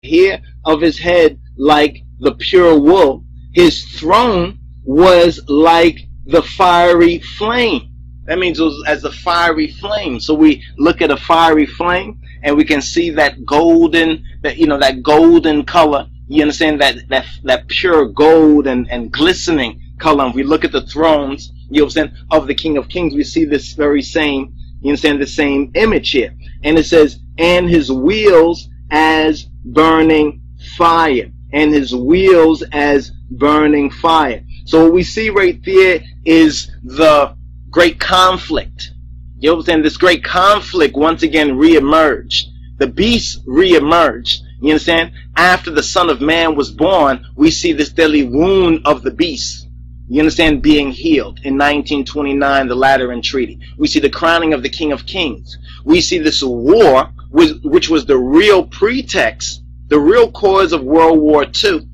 hair of his head like the pure wool. His throne was like the fiery flame. That means it was as a fiery flame. So we look at a fiery flame and we can see that golden, that golden color. You understand, that pure gold and glistening color. And we look at the thrones, you understand, of the King of Kings. We see this very same, you understand, the same image here. And it says, and his wheels as burning fire. And his wheels as burning fire. So what we see right there is the great conflict. You understand? This great conflict once again reemerged. The beast reemerged. You understand? After the Son of Man was born, we see this deadly wound of the beast, you understand, being healed in 1929, the Lateran Treaty. We see the crowning of the King of Kings. We see this war, which was the real pretext, the real cause of World War II,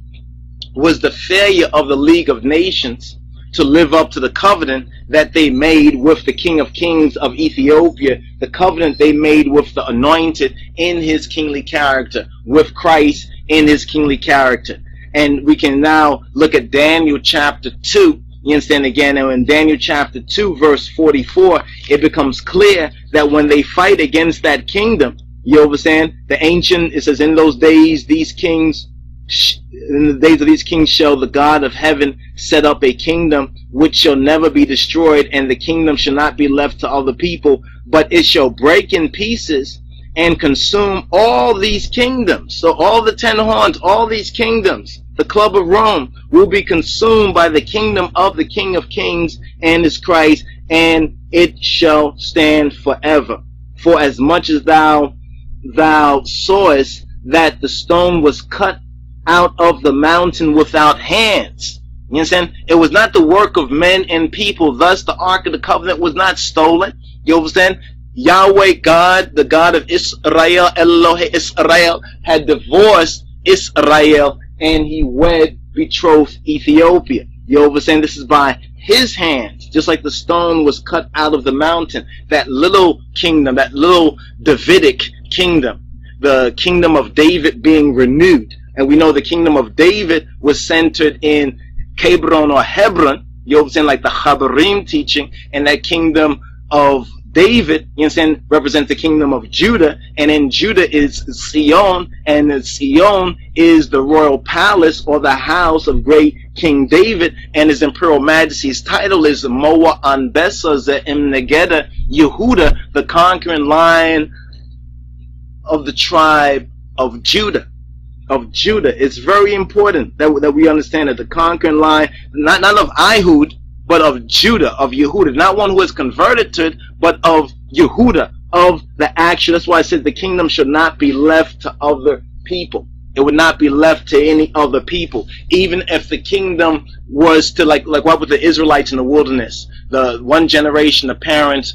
was the failure of the League of Nations to live up to the covenant that they made with the King of Kings of Ethiopia, the covenant they made with the anointed in his kingly character, with Christ in his kingly character. And we can now look at Daniel chapter 2, you understand, again, and in Daniel chapter 2 verse 44, it becomes clear that when they fight against that kingdom, you understand, the ancient, it says, in those days, in the days of these kings shall the God of heaven set up a kingdom which shall never be destroyed, and the kingdom shall not be left to other people, but it shall break in pieces and consume all these kingdoms. So all the 10 horns, all these kingdoms, the club of Rome, will be consumed by the kingdom of the King of Kings and his Christ, and it shall stand forever. For as much as thou sawest that the stone was cut out of the mountain without hands. You understand? It was not the work of men and people. Thus, the Ark of the Covenant was not stolen. You understand? Yahweh God, the God of Israel, Elohe Israel, had divorced Israel and he betrothed Ethiopia. You understand? This is by his hands, just like the stone was cut out of the mountain. That little kingdom, that little Davidic kingdom, the kingdom of David being renewed. And we know the kingdom of David was centered in Hebron or Hebron, you understand, like the Chabarim teaching, and that kingdom of David, you understand, represents the kingdom of Judah, and in Judah is Zion, and Zion is the royal palace or the house of great King David, and his imperial majesty's title is Moa Anbesa Ze'im Negeda Yehuda, the conquering lion of the tribe of Judah. It's very important that we understand that the conquering line, not of Ehud, but of Judah, of Yehuda, not one who is converted to it, but of Yehuda, of the action. That's why I said the kingdom should not be left to other people. It would not be left to any other people, even if the kingdom was to, like what with the Israelites in the wilderness. The one generation, the parents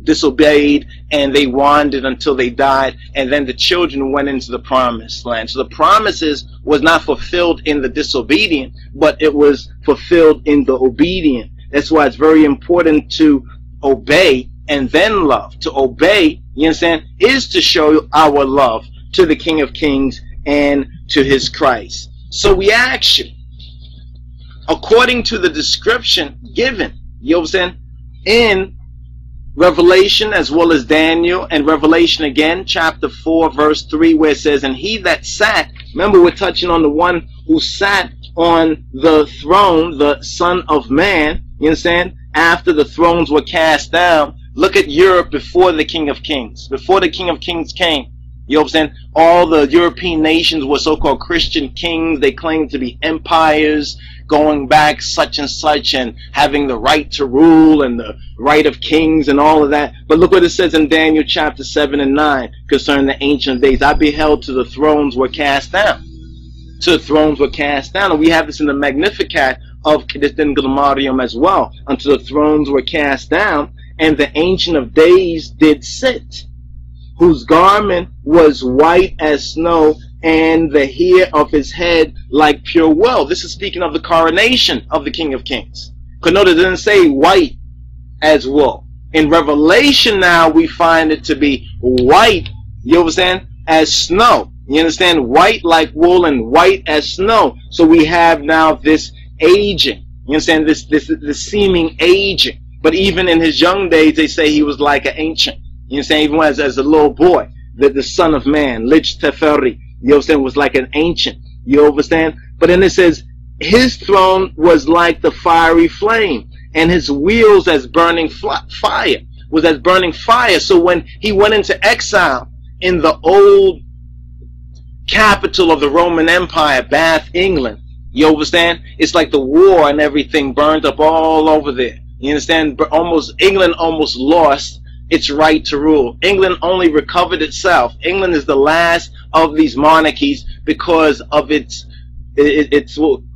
disobeyed and they wandered until they died, and then the children went into the promised land. So the promises was not fulfilled in the disobedient, but it was fulfilled in the obedient. That's why it's very important to obey and then love. To obey, you understand, is to show our love to the King of Kings and to his Christ. So we ask you, according to the description given, you understand, in Revelation as well as Daniel, and Revelation again, chapter 4, verse 3, where it says, and he that sat, remember we're touching on the one who sat on the throne, the Son of Man, you understand, after the thrones were cast down. Look at Europe before the King of Kings. Before the King of Kings came, you understand, all the European nations were so-called Christian kings. They claimed to be empires, going back such and such, and having the right to rule and the right of kings and all of that. But look what it says in Daniel chapter 7 and 9 concerning the ancient days. I beheld till the thrones were cast down. Till the thrones were cast down. And we have this in the Magnificat of Qedamawi as well. Until the thrones were cast down, and the Ancient of Days did sit, whose garment was white as snow, and the hair of his head like pure wool. This is speaking of the coronation of the King of Kings. Because notice it didn't say white as wool. In Revelation now we find it to be white, you understand, as snow. You understand? White like wool and white as snow. So we have now this aging. You understand? This seeming aging. But even in his young days, they say he was like an ancient. You understand? Even as a little boy, the son of man, Lich Teferi, you understand, was like an ancient. You understand? But then it says, his throne was like the fiery flame, and his wheels as burning fire. Was as burning fire. So when he went into exile in the old capital of the Roman Empire, Bath, England, you understand? It's like the war and everything burned up all over there. You understand? England almost lost its right to rule. England only recovered itself. England is the last of these monarchies because of its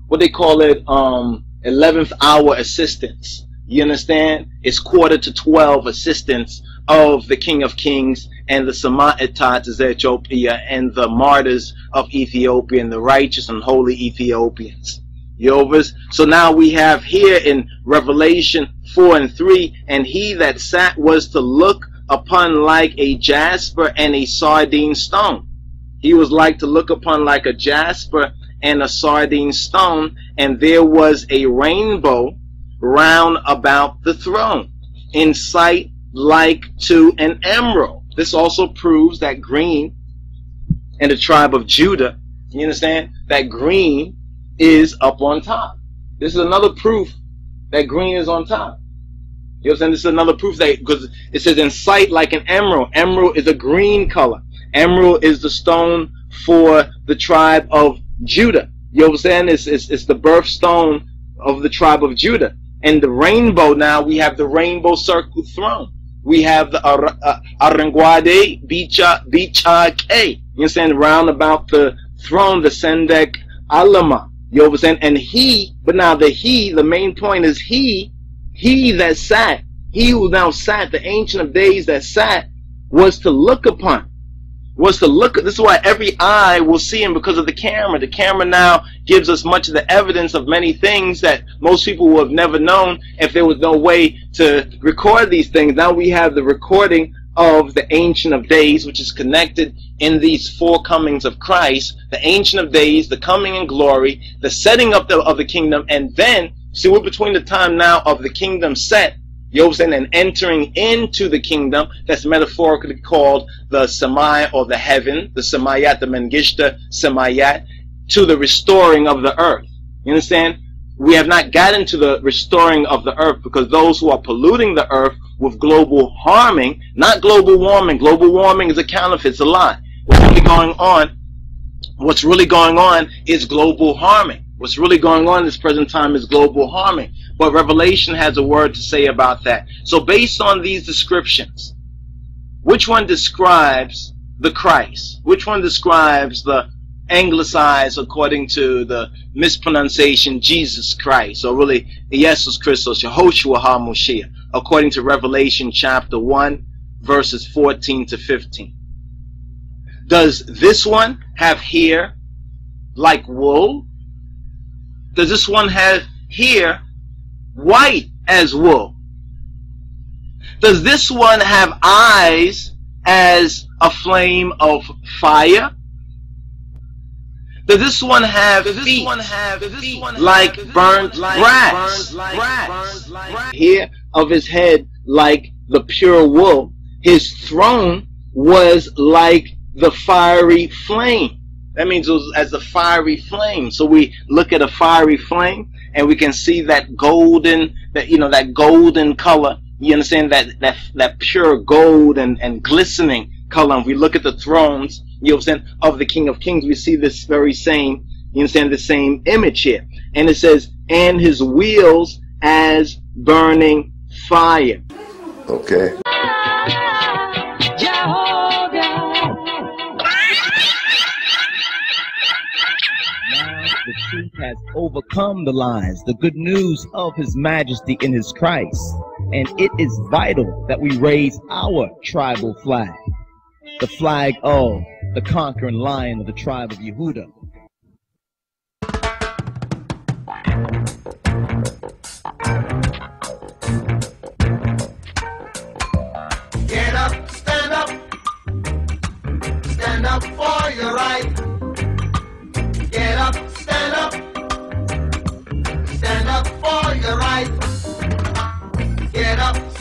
what they call it, 11th hour assistance. You understand? It's 11:45 assistance of the King of Kings and the Samaritats of Ethiopia and the martyrs of Ethiopia and the righteous and holy Ethiopians. So now we have here in Revelation 4:3, and he that sat was to look upon like a jasper and a sardine stone. He was like to look upon like a jasper and a sardine stone, and there was a rainbow round about the throne, in sight like to an emerald. This also proves that green in the tribe of Judah, you understand, that green is up on top. This is another proof that green is on top. You understand? This is another proof that, because it says in sight like an emerald. Emerald is a green color. Emerald is the stone for the tribe of Judah. You understand? It's the birthstone of the tribe of Judah. And the rainbow, now we have the rainbow circle throne. We have the Arengwade Bicha K. You understand? Round about the throne, the Sendek Alama. You understand? And the main point is he that sat, he who now sat, the Ancient of Days that sat, was to look upon. This is why every eye will see him, because of the camera. The camera now gives us much of the evidence of many things that most people would have never known if there was no way to record these things. Now we have the recording of the Ancient of Days, which is connected in these four comings of Christ. The Ancient of Days, the coming in glory, the setting up of the kingdom, and then, see, we're between the time now of the kingdom set, and entering into the kingdom, that's metaphorically called the Samai, or the heaven, the Samayat, the Mengishta Samayat, to the restoring of the earth. You understand? We have not gotten to the restoring of the earth, because those who are polluting the earth with global harming, not global warming is a counterfeit, it's a lie. What's really going on is global harming. What's really going on in this present time is global harming. But Revelation has a word to say about that. So based on these descriptions, which one describes the Christ? Which one describes the anglicized, according to the mispronunciation, Jesus Christ? Or really, Jesus Christos, Yehoshua HaMoshiach, according to Revelation chapter 1, verses 14 to 15. Does this one have hair like wool? Does this one have hair white as wool? Does this one have eyes as a flame of fire? Does this one have feet like burnt grass? Hair of his head like the pure wool. His throne was like the fiery flame. That means it was as a fiery flame. So we look at a fiery flame and we can see that golden, that golden color. You understand, that pure gold and glistening color. And we look at the thrones, you understand, of the King of Kings. We see this very same, you understand, the same image here. And it says, and his wheels as burning fire. Okay. The truth has overcome the lies, the good news of His Majesty in His Christ. And it is vital that we raise our tribal flag, the flag of the conquering lion of the tribe of Yehuda. Get up, stand up for your right. the right. Get up.